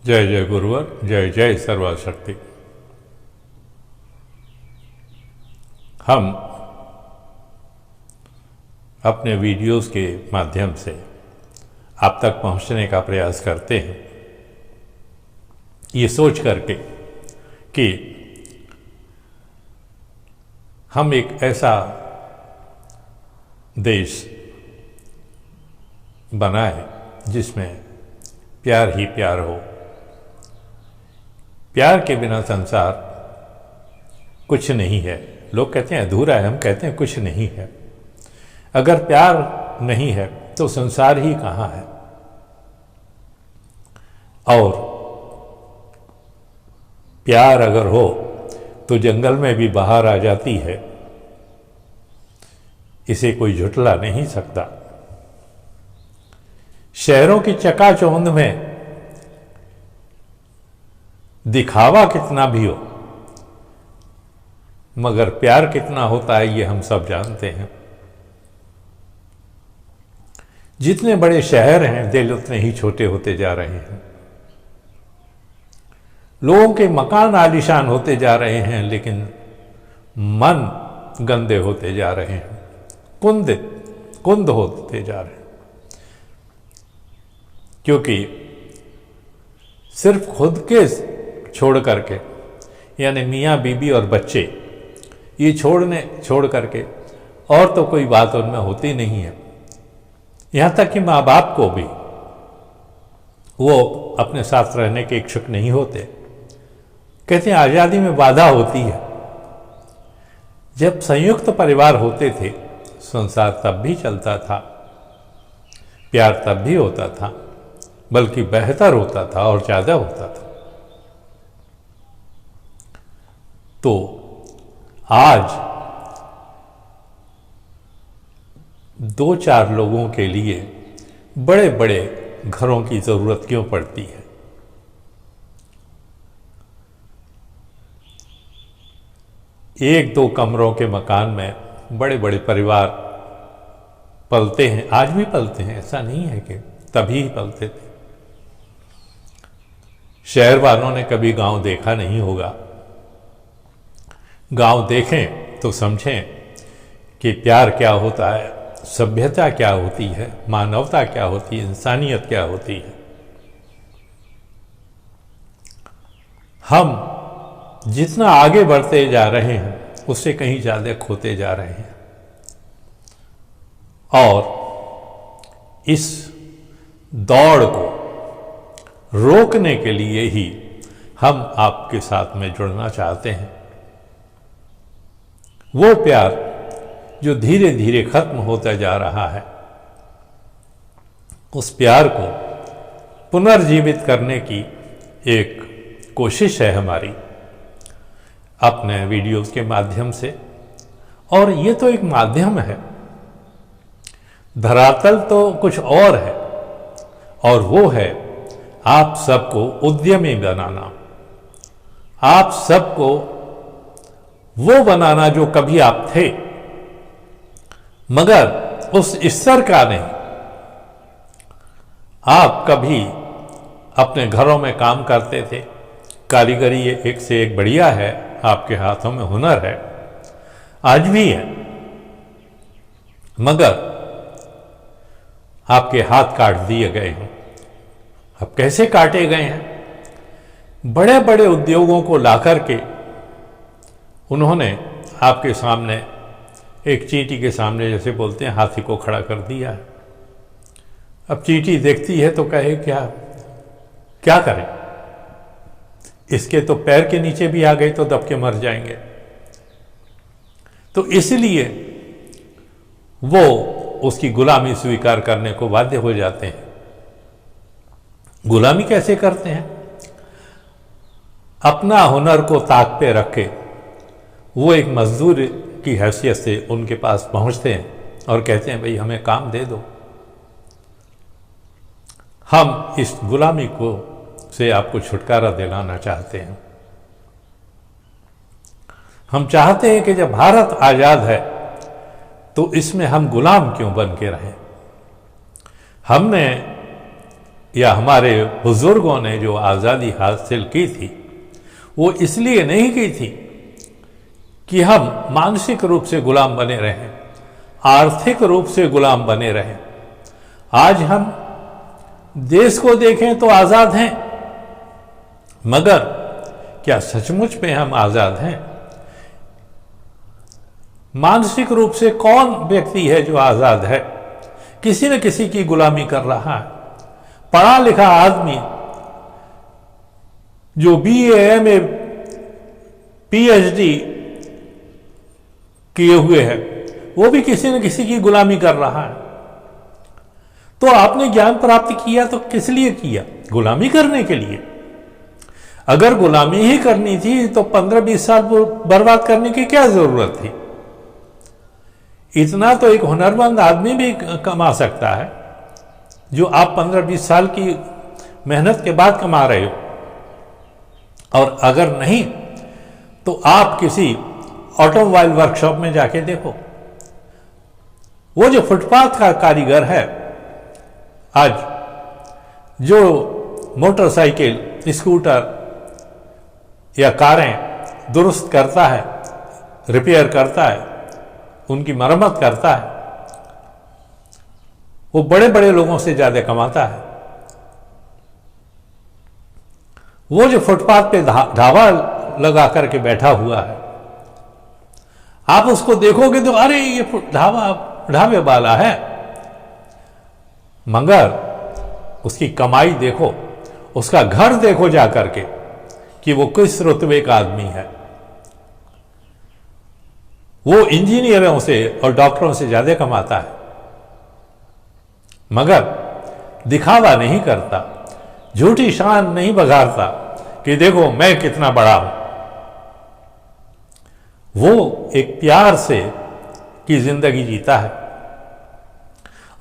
जय जय गुरुवर, जय जय सर्वशक्ति। हम अपने वीडियोस के माध्यम से आप तक पहुंचने का प्रयास करते हैं, ये सोच करके कि हम एक ऐसा देश बनाए जिसमें प्यार ही प्यार हो। प्यार के बिना संसार कुछ नहीं है। लोग कहते हैं अधूरा है, हम कहते हैं कुछ नहीं है। अगर प्यार नहीं है तो संसार ही कहाँ है। और प्यार अगर हो तो जंगल में भी बाहर आ जाती है, इसे कोई झुठला नहीं सकता। शहरों की चकाचौंध में दिखावा कितना भी हो, मगर प्यार कितना होता है ये हम सब जानते हैं। जितने बड़े शहर हैं, दिल उतने ही छोटे होते जा रहे हैं। लोगों के मकान आलीशान होते जा रहे हैं, लेकिन मन गंदे होते जा रहे हैं, कुंद होते जा रहे हैं। क्योंकि सिर्फ खुद के छोड़ करके, यानी मियाँ बीबी और बच्चे, ये छोड़ करके और तो कोई बात उनमें होती नहीं है। यहाँ तक कि माँ बाप को भी वो अपने साथ रहने के इच्छुक नहीं होते। कहते हैं आज़ादी में बाधा होती है। जब संयुक्त परिवार होते थे, संसार तब भी चलता था, प्यार तब भी होता था, बल्कि बेहतर होता था और ज़्यादा होता था। तो आज 2-4 लोगों के लिए बड़े बड़े घरों की ज़रूरत क्यों पड़ती है। एक दो कमरों के मकान में बड़े बड़े परिवार पलते हैं, आज भी पलते हैं, ऐसा नहीं है कि तभी ही पलते थे। शहर वालों ने कभी गांव देखा नहीं होगा। गांव देखें तो समझें कि प्यार क्या होता है, सभ्यता क्या होती है, मानवता क्या होती है, इंसानियत क्या होती है। हम जितना आगे बढ़ते जा रहे हैं, उससे कहीं ज़्यादा खोते जा रहे हैं। और इस दौड़ को रोकने के लिए ही हम आपके साथ में जुड़ना चाहते हैं। वो प्यार जो धीरे धीरे खत्म होता जा रहा है, उस प्यार को पुनर्जीवित करने की एक कोशिश है हमारी अपने वीडियोस के माध्यम से। और ये तो एक माध्यम है, धरातल तो कुछ और है, और वो है आप सबको उद्यमी बनाना, आप सबको वो बनाना जो कभी आप थे, मगर उस स्तर का नहीं। आप कभी अपने घरों में काम करते थे, कारीगरी एक से एक बढ़िया है, आपके हाथों में हुनर है, आज भी है, मगर आपके हाथ काट दिए गए हैं। अब कैसे काटे गए हैं? बड़े बड़े उद्योगों को लाकर के उन्होंने आपके सामने एक चींटी के सामने, जैसे बोलते हैं, हाथी को खड़ा कर दिया है। अब चींटी देखती है तो कहे क्या करें, इसके तो पैर के नीचे भी आ गए तो दब के मर जाएंगे। तो इसलिए वो उसकी गुलामी स्वीकार करने को बाध्य हो जाते हैं। गुलामी कैसे करते हैं? अपना हुनर को ताक पे रखे वो एक मजदूर की हैसियत से उनके पास पहुंचते हैं और कहते हैं भाई हमें काम दे दो, हम इस गुलामी को से आपको छुटकारा दिलाना चाहते हैं। हम चाहते हैं कि जब भारत आज़ाद है तो इसमें हम गुलाम क्यों बन के रहें। हमने या हमारे बुजुर्गों ने जो आज़ादी हासिल की थी वो इसलिए नहीं की थी कि हम मानसिक रूप से गुलाम बने रहें, आर्थिक रूप से गुलाम बने रहें। आज हम देश को देखें तो आज़ाद हैं, मगर क्या सचमुच में हम आज़ाद हैं? मानसिक रूप से कौन व्यक्ति है जो आज़ाद है? किसी न किसी की गुलामी कर रहा है। पढ़ा लिखा आदमी जो BA MA PhD किए हुए हैं वो भी किसी न किसी की गुलामी कर रहा है। तो आपने ज्ञान प्राप्त किया तो किस लिए किया? गुलामी करने के लिए। अगर गुलामी ही करनी थी तो 15-20 साल बर्बाद करने की क्या जरूरत थी? इतना तो एक हुनरमंद आदमी भी कमा सकता है जो आप 15-20 साल की मेहनत के बाद कमा रहे हो। और अगर नहीं तो आप किसी ऑटोमोबाइल वर्कशॉप में जाके देखो, वो जो फुटपाथ का कारीगर है आज, जो मोटरसाइकिल, स्कूटर या कारें दुरुस्त करता है, रिपेयर करता है, उनकी मरम्मत करता है, वो बड़े बड़े लोगों से ज्यादा कमाता है। वो जो फुटपाथ पे ढाबा लगा करके बैठा हुआ है, आप उसको देखोगे तो अरे ये ढाबे वाला है, मगर उसकी कमाई देखो, उसका घर देखो जा करके कि वो किस रुतबे का आदमी है। वो इंजीनियरों से और डॉक्टरों से ज्यादा कमाता है, मगर दिखावा नहीं करता, झूठी शान नहीं बघारता कि देखो मैं कितना बड़ा हूं। वो एक प्यार से की जिंदगी जीता है,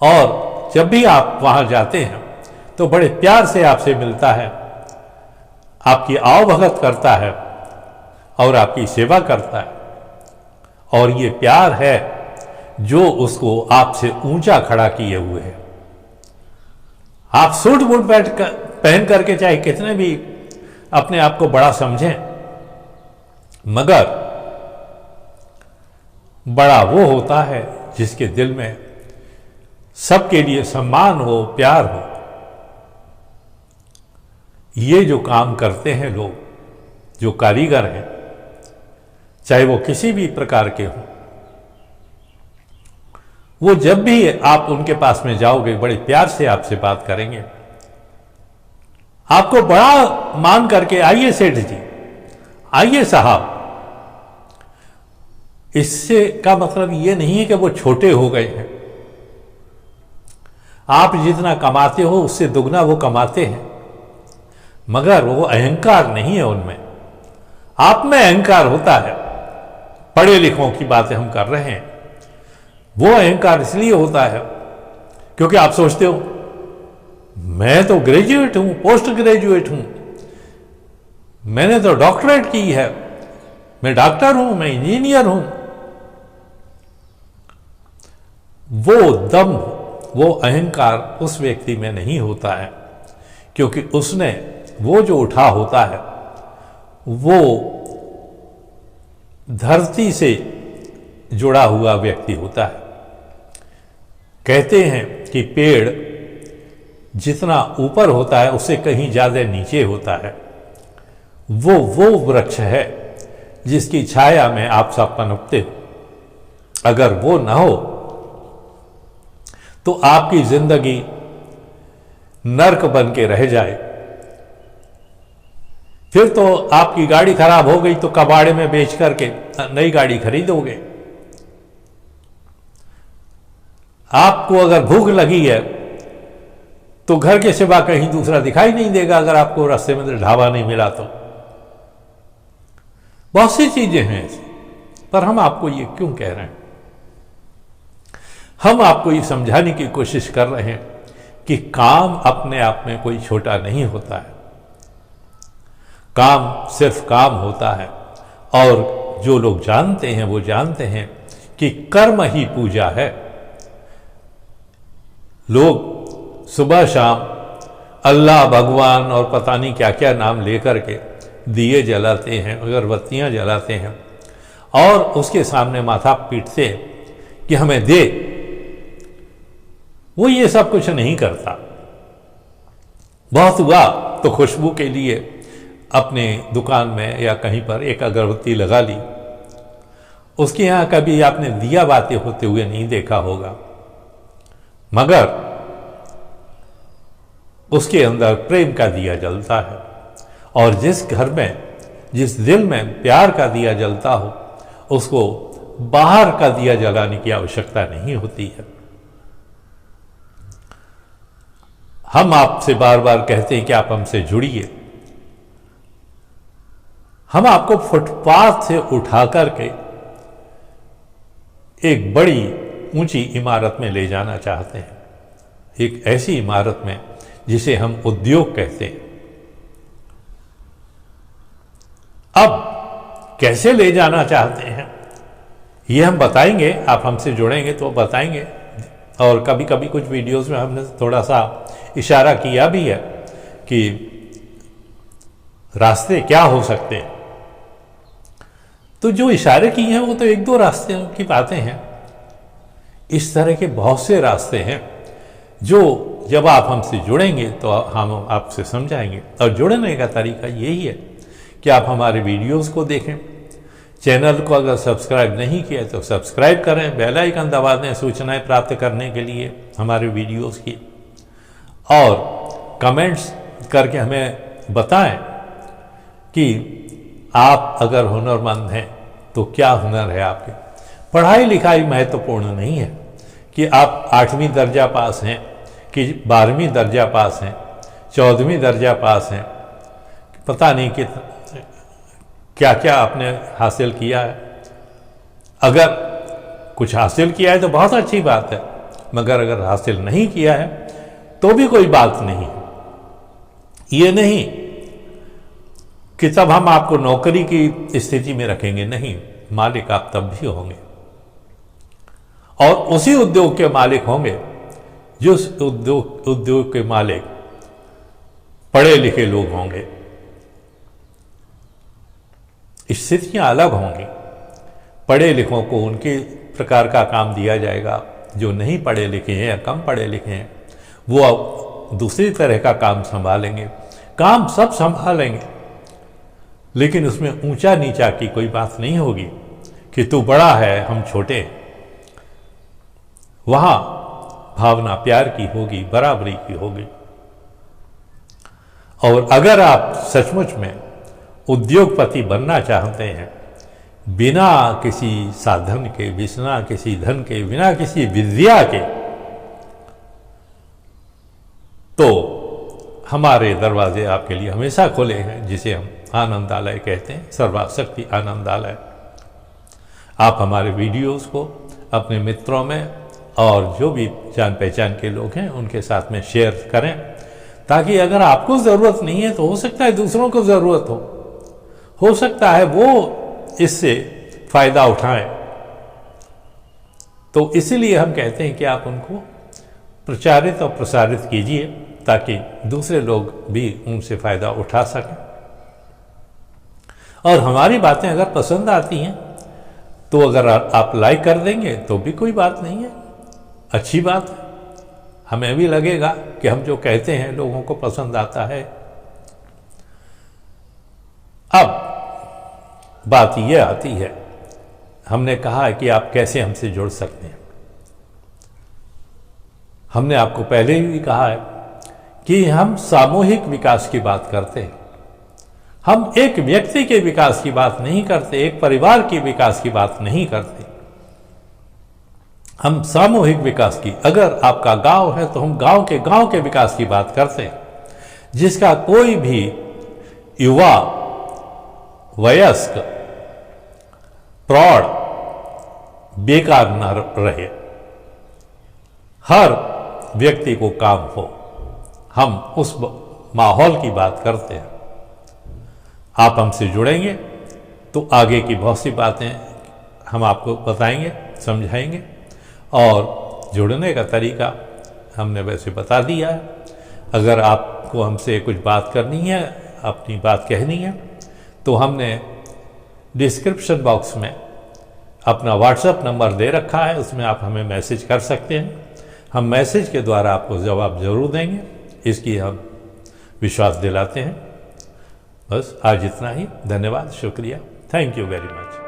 और जब भी आप वहां जाते हैं तो बड़े प्यार से आपसे मिलता है, आपकी आवभगत करता है और आपकी सेवा करता है। और ये प्यार है जो उसको आपसे ऊंचा खड़ा किए हुए है। आप सूट बूट पहन करके चाहे कितने भी अपने आप को बड़ा समझें, मगर बड़ा वो होता है जिसके दिल में सबके लिए सम्मान हो, प्यार हो। ये जो काम करते हैं लोग, जो कारीगर हैं, चाहे वो किसी भी प्रकार के हों, वो जब भी आप उनके पास में जाओगे बड़े प्यार से आपसे बात करेंगे, आपको बड़ा मान करके आइए सेठ जी, आइए साहब। इससे का मतलब ये नहीं है कि वो छोटे हो गए हैं। आप जितना कमाते हो उससे दुगना वो कमाते हैं, मगर वो अहंकार नहीं है उनमें। आप में अहंकार होता है। पढ़े लिखों की बातें हम कर रहे हैं। वो अहंकार इसलिए होता है क्योंकि आप सोचते हो मैं तो ग्रेजुएट हूं, पोस्ट ग्रेजुएट हूं, मैंने तो डॉक्टरेट की है, मैं डॉक्टर हूं, मैं इंजीनियर हूं। वो दम, वो अहंकार उस व्यक्ति में नहीं होता है, क्योंकि उसने वो जो उठा होता है वो धरती से जुड़ा हुआ व्यक्ति होता है। कहते हैं कि पेड़ जितना ऊपर होता है उससे कहीं ज्यादा नीचे होता है। वो वृक्ष है जिसकी छाया में आप सब पनपते हो। अगर वो ना हो तो आपकी जिंदगी नर्क बन के रह जाए। फिर तो आपकी गाड़ी खराब हो गई तो कबाड़े में बेच करके नई गाड़ी खरीदोगे। आपको अगर भूख लगी है तो घर के सिवा कहीं दूसरा दिखाई नहीं देगा, अगर आपको रास्ते में ढाबा नहीं मिला तो। बहुत सी चीजें हैं ऐसी, पर हम आपको ये क्यों कह रहे हैं? हम आपको ये समझाने की कोशिश कर रहे हैं कि काम अपने आप में कोई छोटा नहीं होता है। काम सिर्फ काम होता है, और जो लोग जानते हैं वो जानते हैं कि कर्म ही पूजा है। लोग सुबह शाम अल्लाह भगवान और पता नहीं क्या क्या नाम लेकर के दिए जलाते हैं, अगरबत्तियां जलाते हैं और उसके सामने माथा पीटते हैं कि हमें दे। वो ये सब कुछ नहीं करता। बहुत हुआ तो खुशबू के लिए अपने दुकान में या कहीं पर एक अगरबत्ती लगा ली। उसके यहाँ कभी आपने दिया बातें होते हुए नहीं देखा होगा, मगर उसके अंदर प्रेम का दिया जलता है। और जिस घर में, जिस दिल में प्यार का दिया जलता हो, उसको बाहर का दिया जलाने की आवश्यकता नहीं होती है। हम आपसे बार बार कहते हैं कि आप हमसे जुड़िए। हम आपको फुटपाथ से उठा करके एक बड़ी ऊंची इमारत में ले जाना चाहते हैं, एक ऐसी इमारत में जिसे हम उद्योग कहते हैं। अब कैसे ले जाना चाहते हैं ये हम बताएंगे, आप हमसे जुड़ेंगे तो बताएंगे। और कभी कभी कुछ वीडियोस में हमने थोड़ा सा इशारा किया भी है कि रास्ते क्या हो सकते हैं। तो जो इशारे किए हैं वो तो एक दो रास्ते की बातें हैं। इस तरह के बहुत से रास्ते हैं जो जब आप हमसे जुड़ेंगे तो हम आपसे समझाएंगे। और जुड़ने का तरीका यही है कि आप हमारे वीडियोस को देखें। चैनल को अगर सब्सक्राइब नहीं किया तो सब्सक्राइब करें, बेल आइकन दबा दें सूचनाएं प्राप्त करने के लिए हमारे वीडियोस की। और कमेंट्स करके हमें बताएं कि आप अगर हुनरमंद हैं तो क्या हुनर है आपके। पढ़ाई लिखाई महत्वपूर्ण नहीं है कि आप 8वीं दर्जा पास हैं कि 12वीं दर्जा पास हैं, 14वीं दर्जा पास हैं, पता नहीं कि क्या क्या आपने हासिल किया है। अगर कुछ हासिल किया है तो बहुत अच्छी बात है, मगर अगर हासिल नहीं किया है तो भी कोई बात नहीं है। ये नहीं कि तब हम आपको नौकरी की स्थिति में रखेंगे, नहीं, मालिक आप तब भी होंगे और उसी उद्योग के मालिक होंगे जिस उद्योग के मालिक पढ़े लिखे लोग होंगे। स्थितियां अलग होंगी। पढ़े लिखों को उनके प्रकार का काम दिया जाएगा, जो नहीं पढ़े लिखे हैं या कम पढ़े लिखे हैं वो अब दूसरी तरह का काम संभालेंगे। काम सब संभालेंगे, लेकिन उसमें ऊंचा नीचा की कोई बात नहीं होगी कि तू बड़ा है हम छोटे हैं। वहां भावना प्यार की होगी, बराबरी की होगी। और अगर आप सचमुच में उद्योगपति बनना चाहते हैं, बिना किसी साधन के, बिना किसी धन के, बिना किसी विद्या के, तो हमारे दरवाजे आपके लिए हमेशा खुले हैं, जिसे हम आनंदालय कहते हैं, सर्वाशक्ति आनंदालय। आप हमारे वीडियोस को अपने मित्रों में और जो भी जान पहचान के लोग हैं उनके साथ में शेयर करें, ताकि अगर आपको ज़रूरत नहीं है तो हो सकता है दूसरों को ज़रूरत हो सकता है वो इससे फ़ायदा उठाएं। तो इसीलिए हम कहते हैं कि आप उनको प्रचारित और प्रसारित कीजिए ताकि दूसरे लोग भी उनसे फ़ायदा उठा सकें। और हमारी बातें अगर पसंद आती हैं तो अगर आप लाइक कर देंगे तो भी कोई बात नहीं है, अच्छी बात है। हमें भी लगेगा कि हम जो कहते हैं लोगों को पसंद आता है। अब बात यह आती है, हमने कहा है कि आप कैसे हमसे जुड़ सकते हैं। हमने आपको पहले भी कहा है कि हम सामूहिक विकास की बात करते हैं। हम एक व्यक्ति के विकास की बात नहीं करते, एक परिवार के विकास की बात नहीं करते। हम सामूहिक विकास की, अगर आपका गांव है तो हम गांव के विकास की बात करते हैं, जिसका कोई भी युवा, वयस्क, प्रौढ़ बेकार न रहे, हर व्यक्ति को काम हो। हम उस माहौल की बात करते हैं। आप हमसे जुड़ेंगे तो आगे की बहुत सी बातें हम आपको बताएंगे, समझाएंगे। और जुड़ने का तरीका हमने वैसे बता दिया है। अगर आप आपको हमसे कुछ बात करनी है, अपनी बात कहनी है, तो हमने डिस्क्रिप्शन बॉक्स में अपना व्हाट्सएप नंबर दे रखा है, उसमें आप हमें मैसेज कर सकते हैं। हम मैसेज के द्वारा आपको जवाब जरूर देंगे, इसकी हम विश्वास दिलाते हैं। बस आज इतना ही। धन्यवाद, शुक्रिया, थैंक यू वेरी मच।